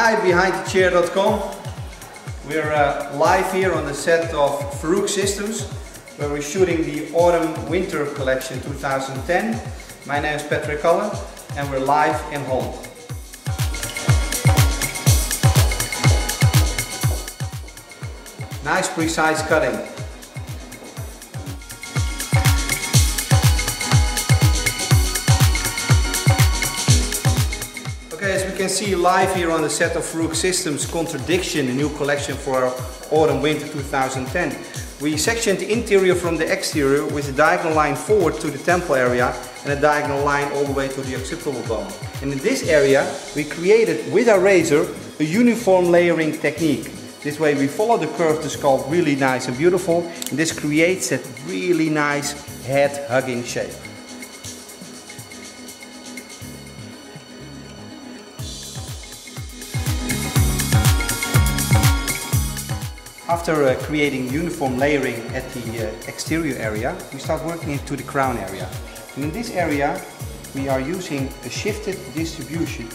Hi, behindthechair.com. We're live here on the set of Farouk Systems, where we're shooting the Autumn-Winter Collection 2010. My name is Kalle, and we're live in Holland. Nice precise cutting. Okay, as we can see live here on the set of Farouk Systems Contradiction, a new collection for our Autumn-Winter 2010. We sectioned the interior from the exterior with a diagonal line forward to the temple area and a diagonal line all the way to the occipital bone. And in this area we created with our razor a uniform layering technique. This way we follow the curve to sculpt really nice and beautiful, and this creates that really nice head hugging shape. After creating uniform layering at the exterior area, we start working into the crown area. And in this area we are using a shifted distribution,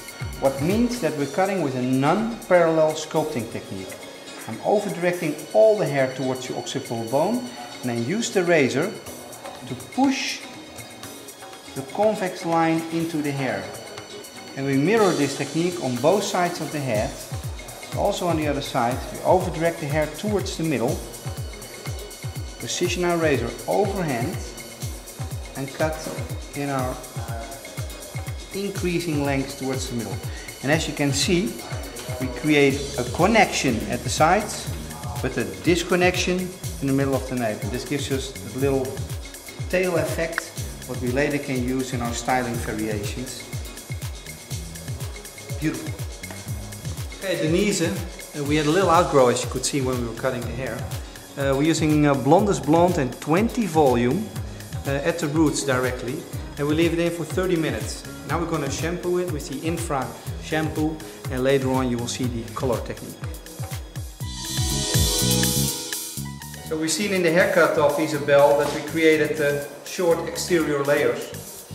what means that we're cutting with a non-parallel sculpting technique. I'm over-directing all the hair towards the occipital bone and then use the razor to push the convex line into the hair. And we mirror this technique on both sides of the head. Also on the other side, we over-direct the hair towards the middle, position our razor overhand and cut in our increasing length towards the middle. And as you can see, we create a connection at the sides, but a disconnection in the middle of the nape. And this gives us a little tail effect, what we later can use in our styling variations. Beautiful. Okay, Denise, we had a little outgrow, as you could see when we were cutting the hair. We're using Blondest Blonde and 20 volume at the roots directly, and we leave it in for 30 minutes. Now we're going to shampoo it with the infra shampoo, and later on you will see the color technique. So we've seen in the haircut of Isabel that we created short exterior layers.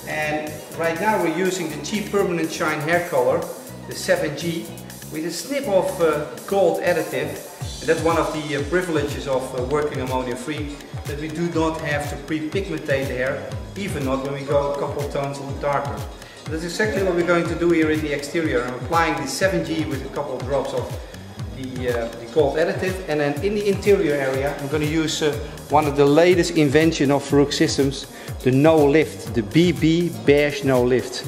And right now we're using the cheap permanent shine hair color, the 7G, with a snip of gold additive. And that's one of the privileges of working ammonia free, that we do not have to pre-pigmentate the hair, even not when we go a couple tones darker. That's exactly what we're going to do here in the exterior. I'm applying the 7G with a couple of drops of the gold additive, and then in the interior area I'm going to use one of the latest invention of Farouk Systems, the no lift, the BB beige no lift.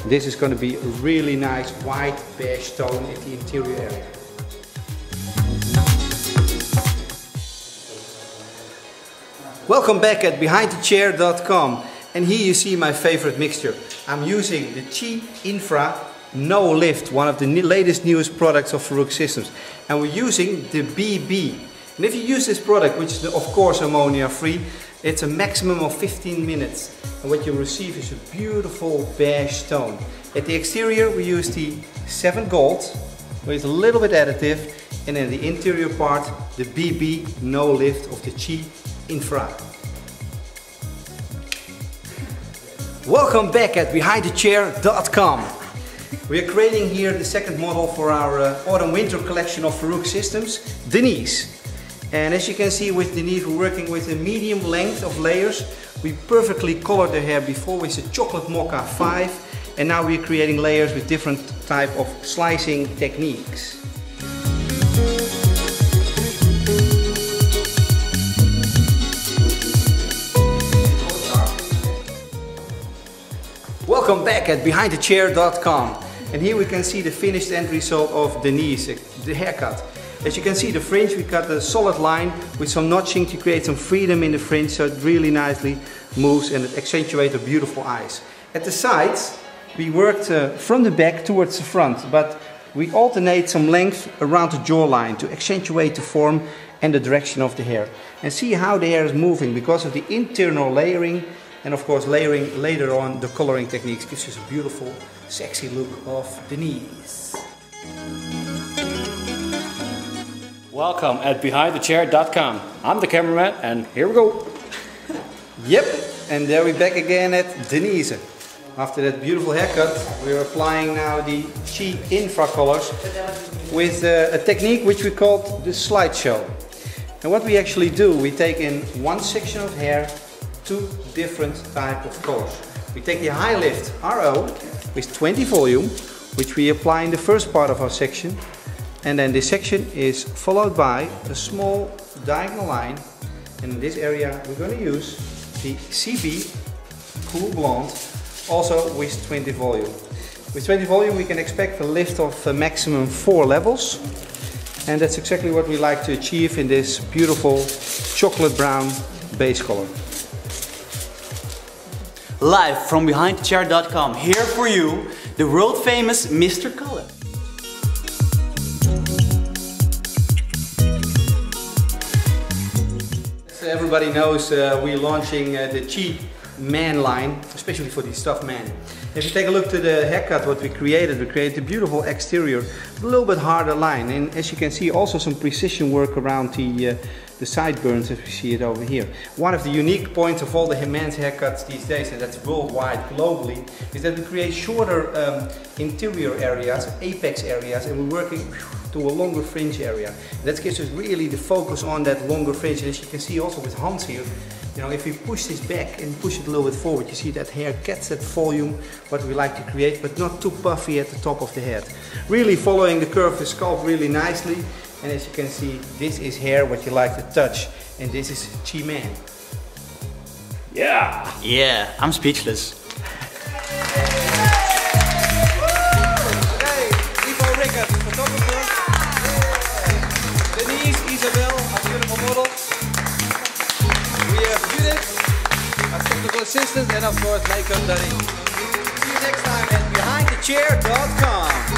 This is going to be a really nice white beige tone in the interior area. Welcome back at behindthechair.com, and here you see my favorite mixture. I'm using the cheap infra no lift, one of the latest newest products of Farouk Systems, and we're using the BB. And if you use this product, which is of course ammonia free, it's a maximum of 15 minutes, and what you receive is a beautiful beige tone. At the exterior we use the 7 gold with a little bit additive, and in the interior part the BB no lift of the cheap infra. Welcome back at behindthechair.com. We are creating here the second model for our Autumn-Winter collection of Farouk Systems, Denise. And as you can see with Denise, we're working with a medium length of layers. We perfectly colored the hair before with a chocolate mocha 5, and now we're creating layers with different type of slicing techniques. Welcome back at behindthechair.com, and here we can see the finished end result of Denise, the haircut. As you can see, the fringe, we cut a solid line with some notching to create some freedom in the fringe, so it really nicely moves and it accentuates the beautiful eyes. At the sides we worked from the back towards the front, but we alternate some length around the jawline to accentuate the form and the direction of the hair. And see how the hair is moving because of the internal layering, and of course layering later on the coloring techniques gives us a beautiful sexy look of Denise. Welcome at behindthechair.com. I'm the cameraman and here we go. Yep, and there we're back again at Denise. After that beautiful haircut, we're applying now the Chi infra colors with a technique which we call the slideshow. And what we actually do, we take in one section of hair, two different type of colors. We take the high lift RO with 20 volume, which we apply in the first part of our section. And then this section is followed by a small diagonal line. And in this area, we're going to use the CB Cool Blonde, also with 20 volume. With 20 volume, we can expect a lift of a maximum 4 levels. And that's exactly what we like to achieve in this beautiful chocolate brown base color. Live from behindthechair.com, here for you, the world famous Mr. Kalle. So everybody knows we're launching the Chi Man line, especially for the stuffed man. If you take a look to the haircut, what we created a beautiful exterior, a little bit harder line, and as you can see, also some precision work around the sideburns as we see it over here. One of the unique points of all the men's haircuts these days, and that's worldwide, globally, is that we create shorter interior areas, apex areas, and we're working to a longer fringe area. That gives us really the focus on that longer fringe, and as you can see also with Hans here, you know, if we push this back and push it a little bit forward, you see that hair gets that volume, what we like to create, but not too puffy at the top of the head. Really following the curve of the scalp really nicely. And as you can see, this is hair what you like to touch, and this is Chi Man. Yeah! Yeah, I'm speechless. Okay, rikkert, photographer. Denise, Isabel, our beautiful model. We have Judith, our technical assistant, and of course makeup Darien. See you next time at behindthechair.com.